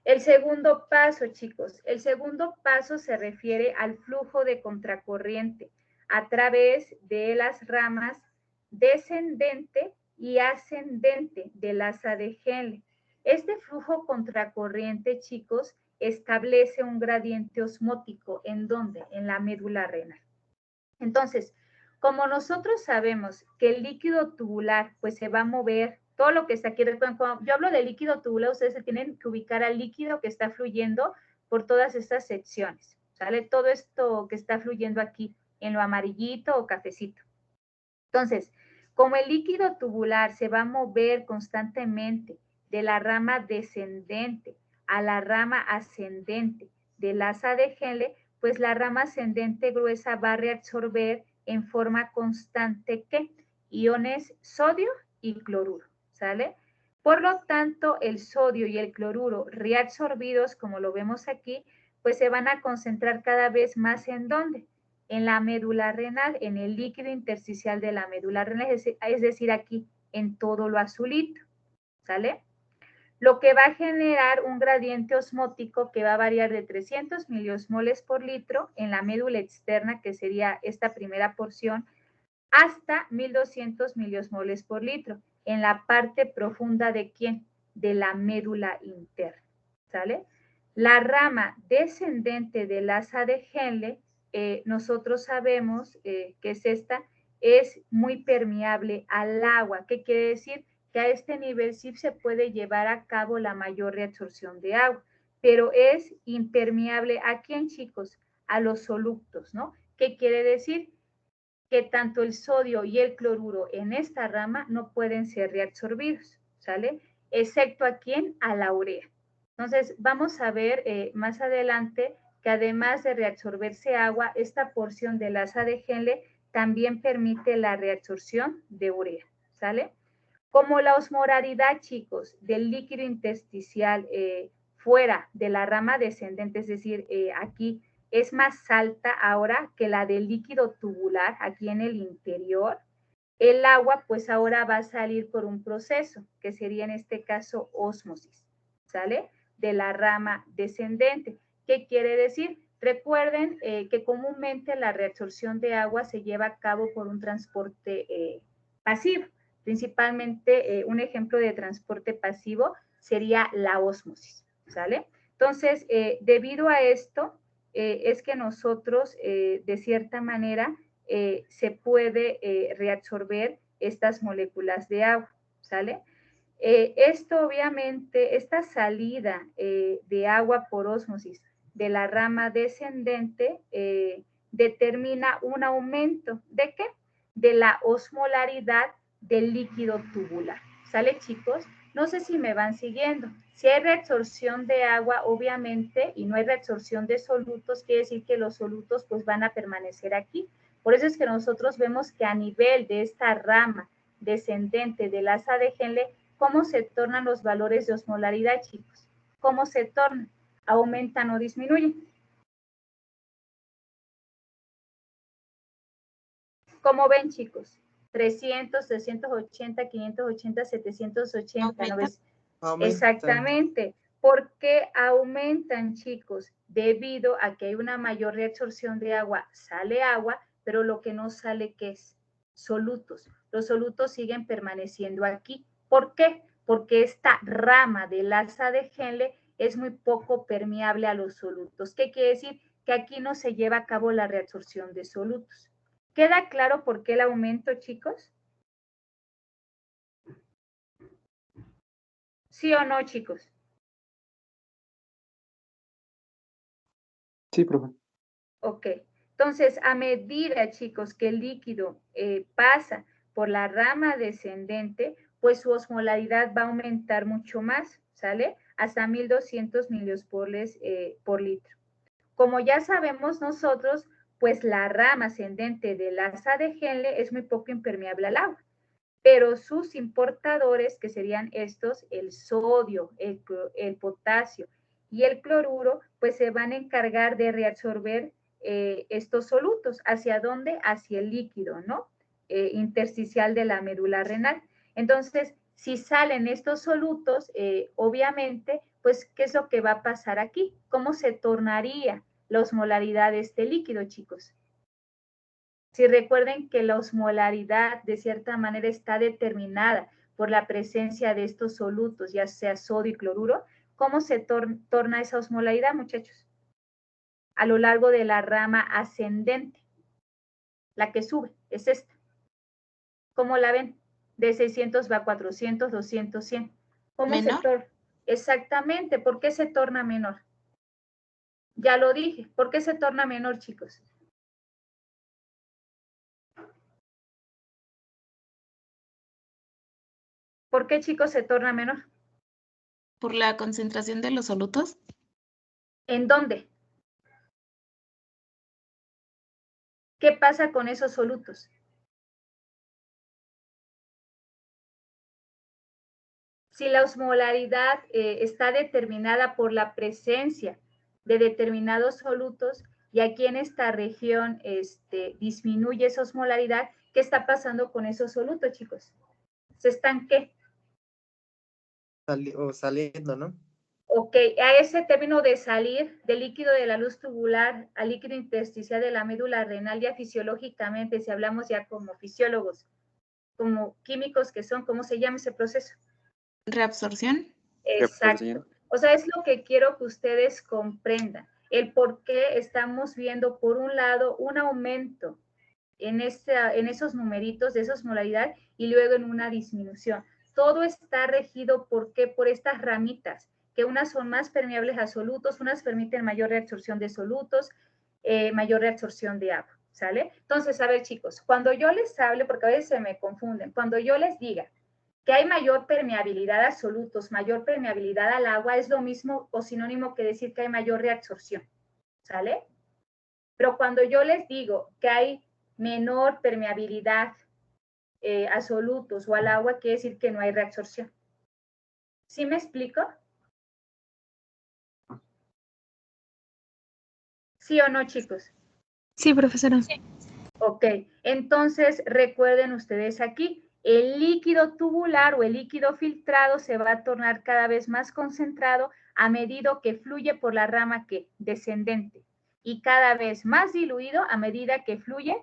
el segundo paso, chicos. El segundo paso se refiere al flujo de contracorriente a través de las ramas descendente y ascendente del asa de Henle. Este flujo contracorriente, chicos, establece un gradiente osmótico. ¿En dónde? En la médula renal. Entonces, como nosotros sabemos que el líquido tubular pues se va a mover, todo lo que está aquí, cuando yo hablo de líquido tubular, ustedes se tienen que ubicar al líquido que está fluyendo por todas estas secciones, ¿sale? Todo esto que está fluyendo aquí en lo amarillito o cafecito. Entonces, como el líquido tubular se va a mover constantemente de la rama descendente a la rama ascendente del asa de Henle, pues la rama ascendente gruesa va a reabsorber en forma constante ¿qué? Iones sodio y cloruro, ¿sale? Por lo tanto, el sodio y el cloruro reabsorbidos, como lo vemos aquí, pues se van a concentrar cada vez más ¿en dónde? En la médula renal, en el líquido intersticial de la médula renal, es decir, aquí en todo lo azulito, ¿sale? Lo que va a generar un gradiente osmótico que va a variar de 300 miliosmoles por litro en la médula externa, que sería esta primera porción, hasta 1200 miliosmoles por litro en la parte profunda de ¿quién? De la médula interna, ¿sale? La rama descendente del asa de Henle, nosotros sabemos que es esta, es muy permeable al agua. ¿Qué quiere decir? Que a este nivel sí se puede llevar a cabo la mayor reabsorción de agua, pero es impermeable ¿a quién, chicos? A los solutos, ¿no? ¿Qué quiere decir? Que tanto el sodio y el cloruro en esta rama no pueden ser reabsorbidos, ¿sale? Excepto a quién, a la urea. Entonces, vamos a ver más adelante que además de reabsorberse agua, esta porción del asa de Henle también permite la reabsorción de urea, ¿sale? Como la osmolaridad, chicos, del líquido intersticial fuera de la rama descendente, es decir, aquí es más alta ahora que la del líquido tubular aquí en el interior, el agua pues ahora va a salir por un proceso que sería en este caso ósmosis, ¿sale? De la rama descendente. ¿Qué quiere decir? Recuerden que comúnmente la reabsorción de agua se lleva a cabo por un transporte pasivo. Principalmente un ejemplo de transporte pasivo sería la ósmosis, ¿sale? Entonces, debido a esto, es que nosotros, de cierta manera, se puede reabsorber estas moléculas de agua, ¿sale? Esto obviamente, esta salida de agua por ósmosis de la rama descendente determina un aumento ¿de qué? De la osmolaridad del líquido tubular, ¿sale, chicos? No sé si me van siguiendo. Si hay reabsorción de agua, obviamente, y no hay reabsorción de solutos, quiere decir que los solutos pues van a permanecer aquí. Por eso es que nosotros vemos que a nivel de esta rama descendente del asa de Henle, ¿cómo se tornan los valores de osmolaridad, chicos? ¿Cómo se tornan? ¿Aumentan o disminuyen? ¿Cómo ven, chicos? 300, 380, 580, 780, 900. Exactamente. ¿Por qué aumentan, chicos? Debido a que hay una mayor reabsorción de agua, sale agua, pero lo que no sale, ¿qué es? Solutos. Los solutos siguen permaneciendo aquí. ¿Por qué? Porque esta rama del asa de Henle es muy poco permeable a los solutos. ¿Qué quiere decir? Que aquí no se lleva a cabo la reabsorción de solutos. ¿Queda claro por qué el aumento, chicos? ¿Sí o no, chicos? Sí, profe. Ok. Entonces, a medida, chicos, que el líquido pasa por la rama descendente, pues su osmolaridad va a aumentar mucho más, ¿sale? Hasta 1200 miliosporles por litro. Como ya sabemos nosotros, pues la rama ascendente del asa de Henle es muy poco impermeable al agua, pero sus importadores, que serían estos, el sodio, el potasio y el cloruro, pues se van a encargar de reabsorber estos solutos. ¿Hacia dónde? Hacia el líquido, ¿no? Intersticial de la médula renal. Entonces, si salen estos solutos, obviamente, pues, ¿qué es lo que va a pasar aquí? ¿Cómo se tornaría la osmolaridad de este líquido, chicos? Si recuerden que la osmolaridad de cierta manera está determinada por la presencia de estos solutos, ya sea sodio y cloruro, ¿cómo se torna esa osmolaridad, muchachos? A lo largo de la rama ascendente, la que sube, es esta. ¿Cómo la ven? De 600 va a 400, 200, 100. ¿Cómo se torna? Exactamente, ¿por qué se torna menor? Ya lo dije, ¿por qué se torna menor, chicos? ¿Por qué, chicos, se torna menor? ¿Por la concentración de los solutos? ¿En dónde? ¿Qué pasa con esos solutos? Si la osmolaridad está determinada por la presencia de determinados solutos y aquí en esta región disminuye esa osmolaridad, ¿qué está pasando con esos solutos, chicos? ¿Se están qué? Saliendo, ¿no? Ok, a ese término de salir del líquido de la luz tubular al líquido intersticial de la médula renal, ya fisiológicamente, si hablamos ya como fisiólogos, como químicos que son, ¿cómo se llama ese proceso? ¿Reabsorción? Exacto. O sea, es lo que quiero que ustedes comprendan, el por qué estamos viendo, por un lado, un aumento en esos numeritos de esa osmolaridad y luego en una disminución. Todo está regido, ¿por qué? Por estas ramitas, que unas son más permeables a solutos, unas permiten mayor reabsorción de solutos, mayor reabsorción de agua, ¿sale? Entonces, a ver, chicos, cuando yo les hable, porque a veces se me confunden, cuando yo les diga que hay mayor permeabilidad a solutos, mayor permeabilidad al agua, es lo mismo o sinónimo que decir que hay mayor reabsorción, ¿sale? Pero cuando yo les digo que hay menor permeabilidad a solutos o al agua, quiere decir que no hay reabsorción. ¿Sí me explico? ¿Sí o no, chicos? Sí, profesora. Sí. Ok, entonces recuerden ustedes aquí, el líquido tubular o el líquido filtrado se va a tornar cada vez más concentrado a medida que fluye por la rama que descendente y cada vez más diluido a medida que fluye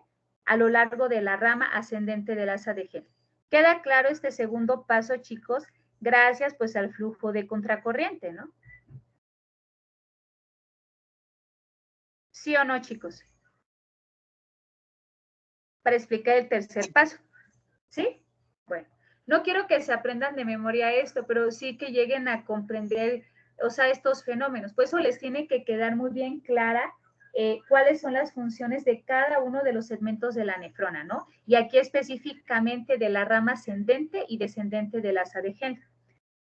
a lo largo de la rama ascendente del asa de Henle. ¿Queda claro este segundo paso, chicos? Gracias pues al flujo de contracorriente, ¿no? ¿Sí o no, chicos? Para explicar el tercer paso. ¿Sí? Bueno, no quiero que se aprendan de memoria esto, pero sí que lleguen a comprender, o sea, estos fenómenos. Pues eso les tiene que quedar muy bien clara cuáles son las funciones de cada uno de los segmentos de la nefrona, ¿no? Y aquí específicamente de la rama ascendente y descendente del asa de Henle.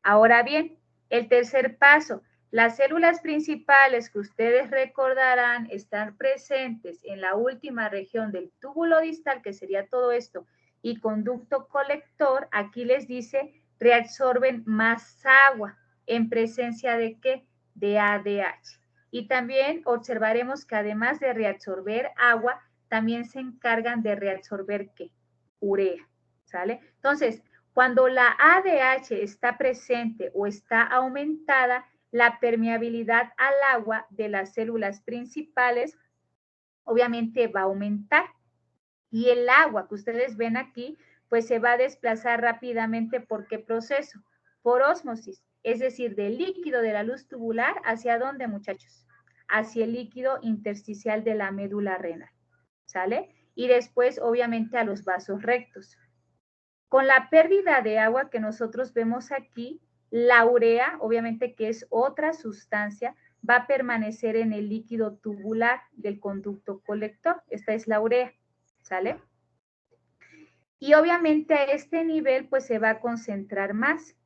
Ahora bien, el tercer paso, las células principales que ustedes recordarán están presentes en la última región del túbulo distal, que sería todo esto, y conducto colector, aquí les dice, reabsorben más agua en presencia de ¿qué? De ADH. Y también observaremos que además de reabsorber agua, también se encargan de reabsorber ¿qué? Urea, ¿sale? Entonces, cuando la ADH está presente o está aumentada, la permeabilidad al agua de las células principales obviamente va a aumentar. Y el agua que ustedes ven aquí, pues se va a desplazar rápidamente. ¿Por qué proceso? Por ósmosis, es decir, del líquido de la luz tubular, ¿hacia dónde, muchachos? Hacia el líquido intersticial de la médula renal, ¿sale? Y después, obviamente, a los vasos rectos. Con la pérdida de agua que nosotros vemos aquí, la urea, obviamente que es otra sustancia, va a permanecer en el líquido tubular del conducto colector. Esta es la urea, ¿sale? Y obviamente a este nivel pues se va a concentrar más.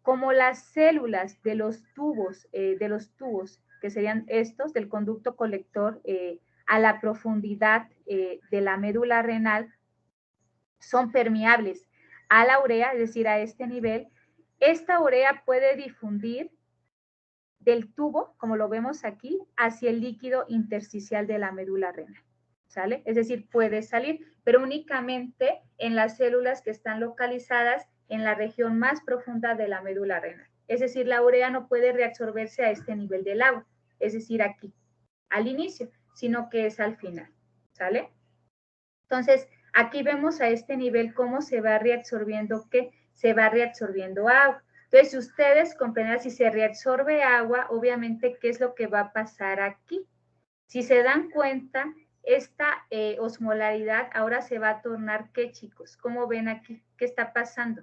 Como las células de los tubos, que serían estos, del conducto colector, a la profundidad de la médula renal, son permeables a la urea, es decir, a este nivel, esta urea puede difundir del tubo, como lo vemos aquí, hacia el líquido intersticial de la médula renal, ¿sale? Es decir, puede salir, pero únicamente en las células que están localizadas en la región más profunda de la médula renal. Es decir, la urea no puede reabsorberse a este nivel del agua, es decir, aquí, al inicio, sino que es al final, ¿sale? Entonces, aquí vemos a este nivel cómo se va reabsorbiendo, ¿qué? Se va reabsorbiendo agua. Entonces, si ustedes comprenden, si se reabsorbe agua, obviamente, ¿qué es lo que va a pasar aquí? Si se dan cuenta, esta osmolaridad ahora se va a tornar, ¿qué, chicos? ¿Cómo ven aquí? ¿Qué está pasando?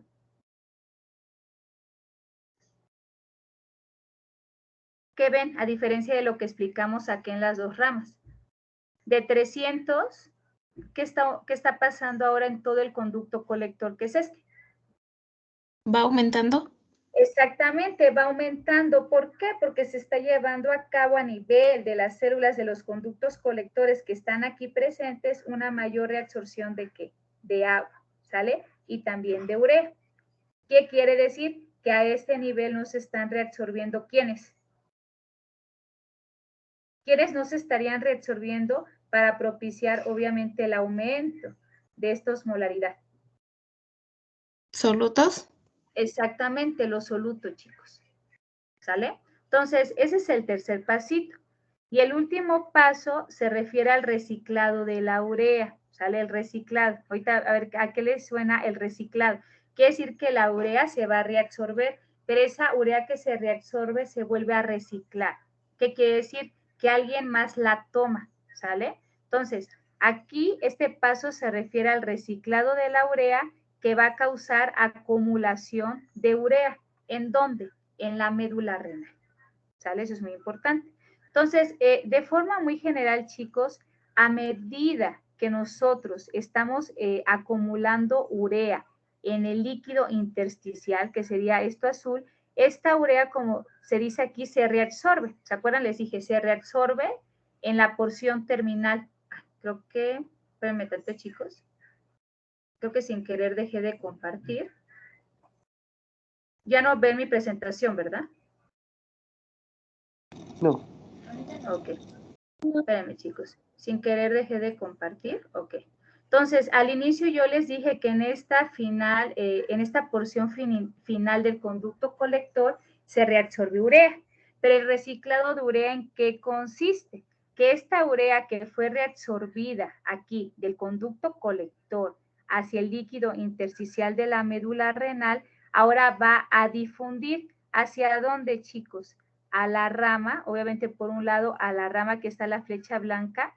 ¿Qué ven? A diferencia de lo que explicamos aquí en las dos ramas. De 300, ¿qué está pasando ahora en todo el conducto colector, que es este? ¿Va aumentando? Exactamente, va aumentando. ¿Por qué? Porque se está llevando a cabo a nivel de las células de los conductos colectores que están aquí presentes una mayor reabsorción de ¿qué? De agua, ¿sale? Y también de urea. ¿Qué quiere decir? Que a este nivel no se están reabsorbiendo ¿quiénes? ¿Quiénes no se estarían reabsorbiendo para propiciar obviamente el aumento de esta osmolaridad? ¿Solutos? Exactamente, los solutos, chicos. ¿Sale? Entonces, ese es el tercer pasito. Y el último paso se refiere al reciclado de la urea, ¿sale? El reciclado. Ahorita, a ver, ¿a qué le suena el reciclado? Quiere decir que la urea se va a reabsorber, pero esa urea que se reabsorbe se vuelve a reciclar. ¿Qué quiere decir? Que alguien más la toma, ¿sale? Entonces, aquí este paso se refiere al reciclado de la urea que va a causar acumulación de urea. ¿En dónde? En la médula renal, ¿sale? Eso es muy importante. Entonces, de forma muy general, chicos, a medida que nosotros estamos acumulando urea en el líquido intersticial, que sería esto azul, esta urea, como se dice aquí, se reabsorbe. ¿Se acuerdan? Les dije, se reabsorbe en la porción terminal. Creo que, espérenme tanto, chicos. Creo que sin querer dejé de compartir. Ya no ven mi presentación, ¿verdad? No. Ok. Espérenme, chicos. Sin querer dejé de compartir. Ok. Entonces, al inicio yo les dije que en esta final, en esta porción final del conducto colector, se reabsorbe urea. Pero el reciclado de urea, ¿en qué consiste? Que esta urea que fue reabsorbida aquí del conducto colector hacia el líquido intersticial de la médula renal, ahora va a difundir. ¿Hacia dónde, chicos? A la rama, obviamente por un lado a la rama que está la flecha blanca,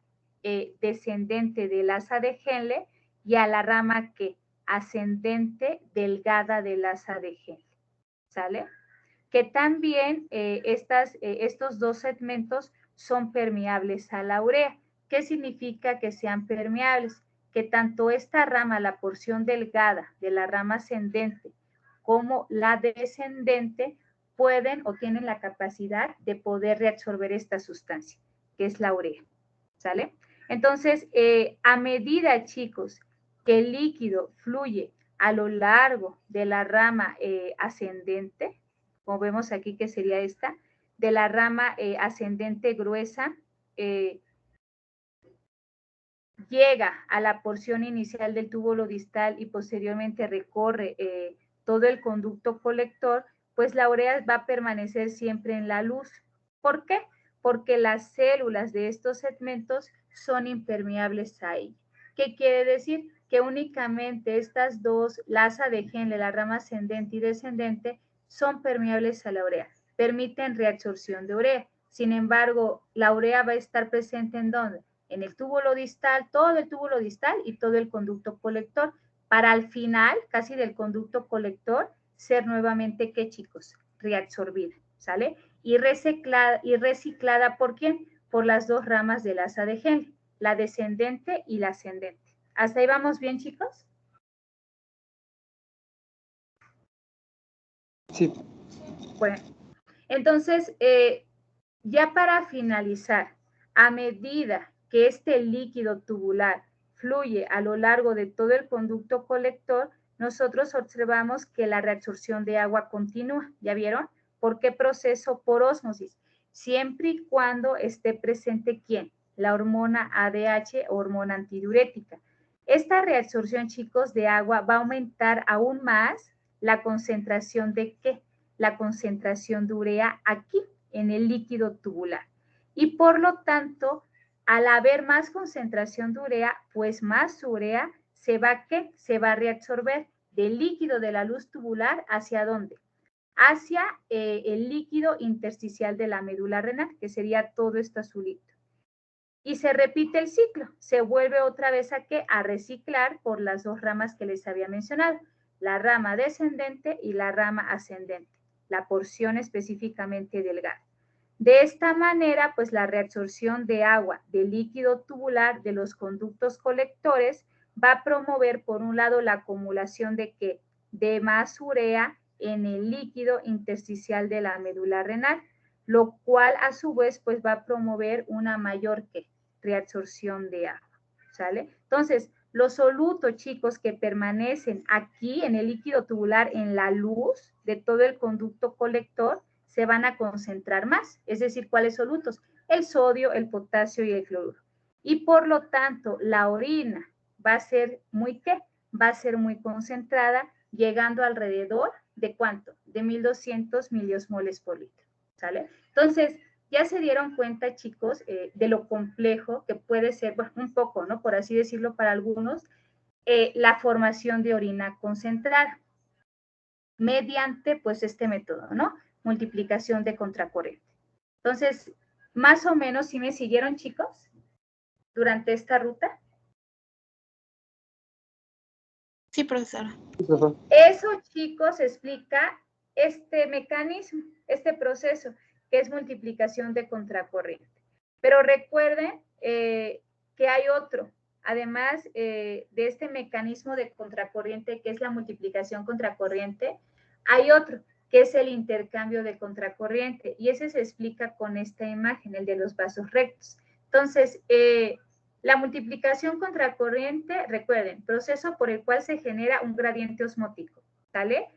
descendente del asa de Henle, y a la rama que ascendente delgada del asa de Henle, ¿sale? Que también estos dos segmentos son permeables a la urea. ¿Qué significa que sean permeables? Que tanto esta rama, la porción delgada de la rama ascendente, como la descendente pueden o tienen la capacidad de poder reabsorber esta sustancia, que es la urea, ¿sale? Entonces, a medida, chicos, que el líquido fluye a lo largo de la rama ascendente, como vemos aquí que sería esta, de la rama ascendente gruesa, llega a la porción inicial del túbulo distal y posteriormente recorre todo el conducto colector, pues la urea va a permanecer siempre en la luz. ¿Por qué? Porque las células de estos segmentos son impermeables a ella. ¿Qué quiere decir? Que únicamente estas dos, la asa de Henle, la rama ascendente y descendente, son permeables a la urea, permiten reabsorción de urea. Sin embargo, la urea va a estar presente ¿en dónde? En el túbulo distal, todo el túbulo distal y todo el conducto colector, para al final, casi del conducto colector, ser nuevamente, ¿qué, chicos? Reabsorbida, ¿sale? Y reciclada, ¿por quién? Por las dos ramas del asa de Henle, la descendente y la ascendente. ¿Hasta ahí vamos bien, chicos? Sí. Bueno, entonces, ya para finalizar, a medida que este líquido tubular fluye a lo largo de todo el conducto colector, nosotros observamos que la reabsorción de agua continúa. ¿Ya vieron? ¿Por qué proceso? Por ósmosis. Siempre y cuando esté presente, ¿quién? La hormona ADH, hormona antidiurética. Esta reabsorción, chicos, de agua va a aumentar aún más la concentración de ¿qué? La concentración de urea aquí, en el líquido tubular. Y por lo tanto, al haber más concentración de urea, pues más urea se va a reabsorber del líquido de la luz tubular ¿hacia dónde? Hacia el líquido intersticial de la médula renal, que sería todo esto azulito. Y se repite el ciclo, se vuelve otra vez a reciclar por las dos ramas que les había mencionado, la rama descendente y la rama ascendente, la porción específicamente delgada. De esta manera, pues la reabsorción de agua del líquido tubular de los conductos colectores va a promover, por un lado, la acumulación de ¿qué? De más urea en el líquido intersticial de la médula renal, lo cual a su vez pues va a promover una mayor ¿qué? Reabsorción de agua, ¿sale? Entonces, los solutos, chicos, que permanecen aquí en el líquido tubular en la luz de todo el conducto colector, se van a concentrar más. Es decir, ¿cuáles solutos? El sodio, el potasio y el cloruro. Y por lo tanto, la orina va a ser muy ¿qué? Va a ser muy concentrada, llegando alrededor de ¿cuánto? De 1200 miliosmoles por litro, ¿sale? Entonces, ya se dieron cuenta, chicos, de lo complejo que puede ser, bueno, un poco, ¿no? Por así decirlo para algunos, la formación de orina concentrada mediante, pues, este método, ¿no? Multiplicación de contracorriente. Entonces, más o menos, ¿sí me siguieron, chicos? Durante esta ruta. Sí, profesora. Eso, chicos, explica este mecanismo, este proceso, que es multiplicación de contracorriente. Pero recuerden que hay otro, además de este mecanismo de contracorriente, que es la multiplicación contracorriente, hay otro, que es el intercambio de contracorriente, y ese se explica con esta imagen, el de los vasos rectos. Entonces, la multiplicación contracorriente, recuerden, proceso por el cual se genera un gradiente osmótico, ¿vale?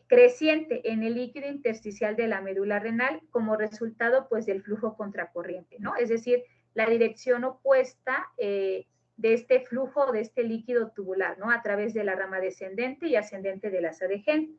Creciente en el líquido intersticial de la médula renal como resultado, pues, del flujo contracorriente, ¿no? Es decir, la dirección opuesta de este flujo, de este líquido tubular, ¿no? A través de la rama descendente y ascendente del asa de Henle.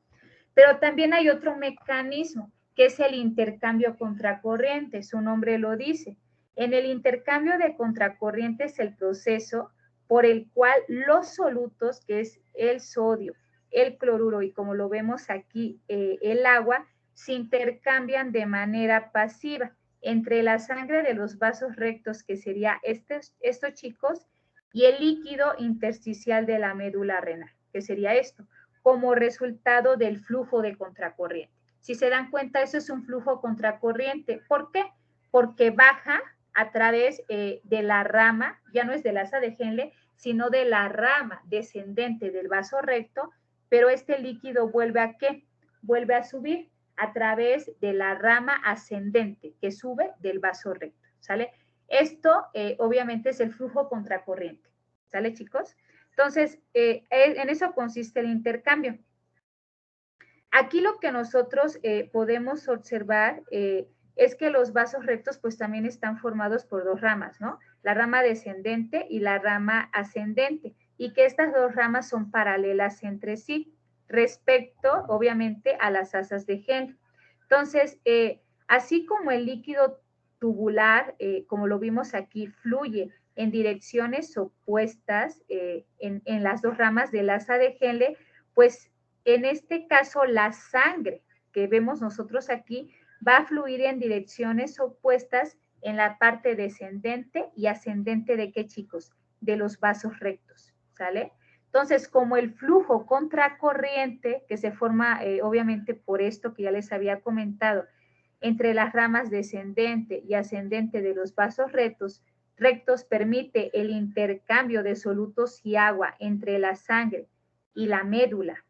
Pero también hay otro mecanismo, que es el intercambio contracorriente, su nombre lo dice. En el intercambio de contracorriente es el proceso por el cual los solutos, que es el sodio, el cloruro y como lo vemos aquí, el agua, se intercambian de manera pasiva entre la sangre de los vasos rectos, que sería estos chicos, y el líquido intersticial de la médula renal, que sería esto, como resultado del flujo de contracorriente. Si se dan cuenta, eso es un flujo contracorriente. ¿Por qué? Porque baja a través de la rama, ya no es del asa de Henle, sino de la rama descendente del vaso recto, pero este líquido vuelve a ¿qué? Vuelve a subir a través de la rama ascendente que sube del vaso recto, ¿sale? Esto obviamente es el flujo contracorriente, ¿sale, chicos? Entonces, en eso consiste el intercambio. Aquí lo que nosotros podemos observar es que los vasos rectos pues también están formados por dos ramas, ¿no? La rama descendente y la rama ascendente, y que estas dos ramas son paralelas entre sí, respecto, obviamente, a las asas de Henle. Entonces, así como el líquido tubular, como lo vimos aquí, fluye en direcciones opuestas en las dos ramas del asa de Henle, pues en este caso la sangre que vemos nosotros aquí va a fluir en direcciones opuestas en la parte descendente y ascendente de ¿qué, chicos? De los vasos rectos, ¿sale? Entonces, como el flujo contracorriente, que se forma obviamente por esto que ya les había comentado, entre las ramas descendente y ascendente de los vasos rectos permite el intercambio de solutos y agua entre la sangre y la médula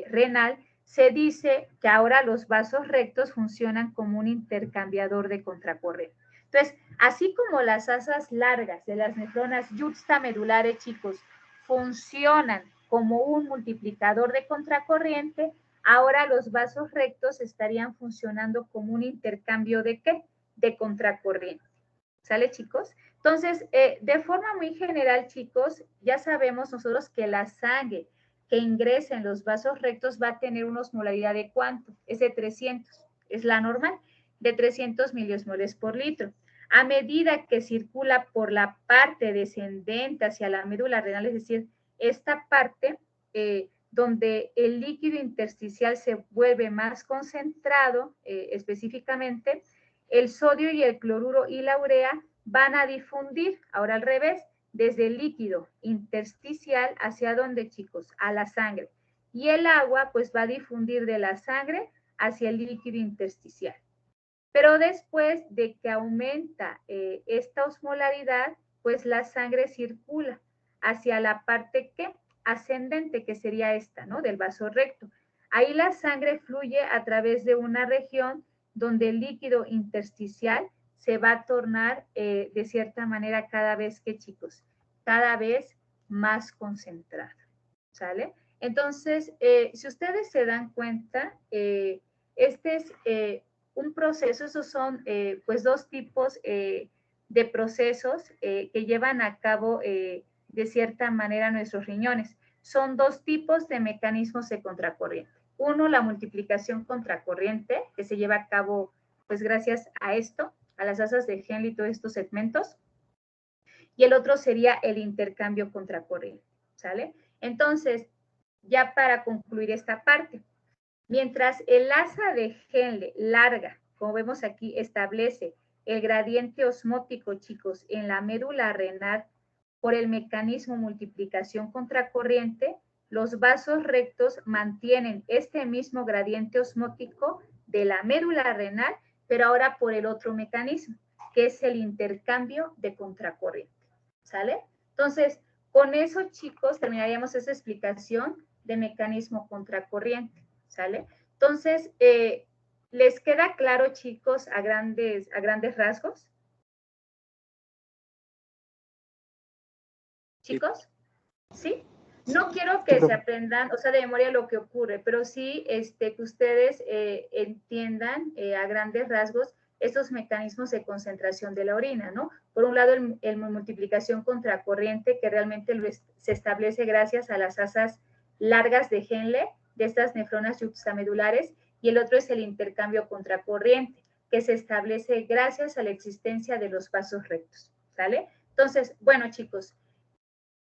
renal, se dice que ahora los vasos rectos funcionan como un intercambiador de contracorriente. Entonces, así como las asas largas de las nefronas yuxtamedulares, chicos, funcionan como un multiplicador de contracorriente, ahora los vasos rectos estarían funcionando como un intercambio de ¿qué? De contracorriente. ¿Sale, chicos? Entonces, de forma muy general, chicos, ya sabemos nosotros que la sangre que ingresa en los vasos rectos va a tener una osmolaridad de ¿cuánto? Es de 300, es la normal, de 300 miliosmoles por litro. A medida que circula por la parte descendente hacia la médula renal, es decir, esta parte donde el líquido intersticial se vuelve más concentrado, específicamente, el sodio y el cloruro y la urea van a difundir, ahora al revés, desde el líquido intersticial hacia dónde, chicos, a la sangre. Y el agua pues va a difundir de la sangre hacia el líquido intersticial. Pero después de que aumenta esta osmolaridad, pues la sangre circula hacia la parte ¿qué? Ascendente, que sería esta, ¿no? Del vaso recto. Ahí la sangre fluye a través de una región donde el líquido intersticial se va a tornar de cierta manera cada vez que, chicos, cada vez más concentrado, ¿sale? Entonces, si ustedes se dan cuenta, este es un proceso, esos son pues dos tipos de procesos que llevan a cabo de cierta manera nuestros riñones. Son dos tipos de mecanismos de contracorriente. Uno, la multiplicación contracorriente, que se lleva a cabo pues gracias a esto, a las asas de Henle y todos estos segmentos. Y el otro sería el intercambio contracorriente, ¿sale? Entonces, ya para concluir esta parte, mientras el asa de Henle larga, como vemos aquí, establece el gradiente osmótico, chicos, en la médula renal por el mecanismo multiplicación contracorriente, los vasos rectos mantienen este mismo gradiente osmótico de la médula renal, pero ahora por el otro mecanismo, que es el intercambio de contracorriente, ¿sale? Entonces, con eso, chicos, terminaríamos esa explicación de mecanismo contracorriente, ¿sale? Entonces, ¿les queda claro, chicos, a grandes rasgos? ¿Chicos? ¿Sí? No quiero que se aprendan, o sea, de memoria lo que ocurre, pero sí que ustedes entiendan a grandes rasgos estos mecanismos de concentración de la orina, ¿no? Por un lado, el multiplicación contracorriente, que realmente se establece gracias a las asas largas de Henle, de estas nefronas yuxtamedulares, y el otro es el intercambio contracorriente, que se establece gracias a la existencia de los vasos rectos, ¿sale? Entonces, bueno, chicos,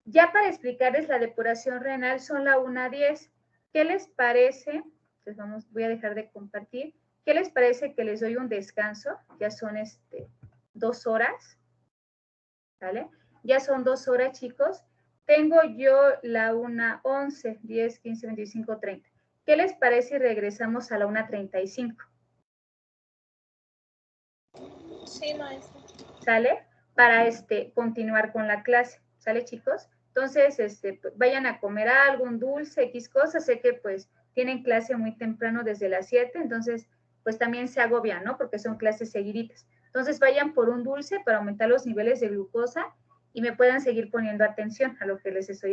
ya para explicarles la depuración renal son la 1:10. ¿Qué les parece? Entonces voy a dejar de compartir. ¿Qué les parece que les doy un descanso? Ya son 2 horas. ¿Vale? Ya son 2 horas, chicos. Tengo yo la 1:11, 10, 15, 25, 30. ¿Qué les parece si regresamos a la 1:35? Sí, maestra. ¿Sale? Para continuar con la clase. ¿Sale, chicos? Entonces, pues, vayan a comer algo, un dulce, X cosas. Sé que pues tienen clase muy temprano desde las 7, entonces pues también se agobian, ¿no? Porque son clases seguiditas. Entonces vayan por un dulce para aumentar los niveles de glucosa y me puedan seguir poniendo atención a lo que les estoy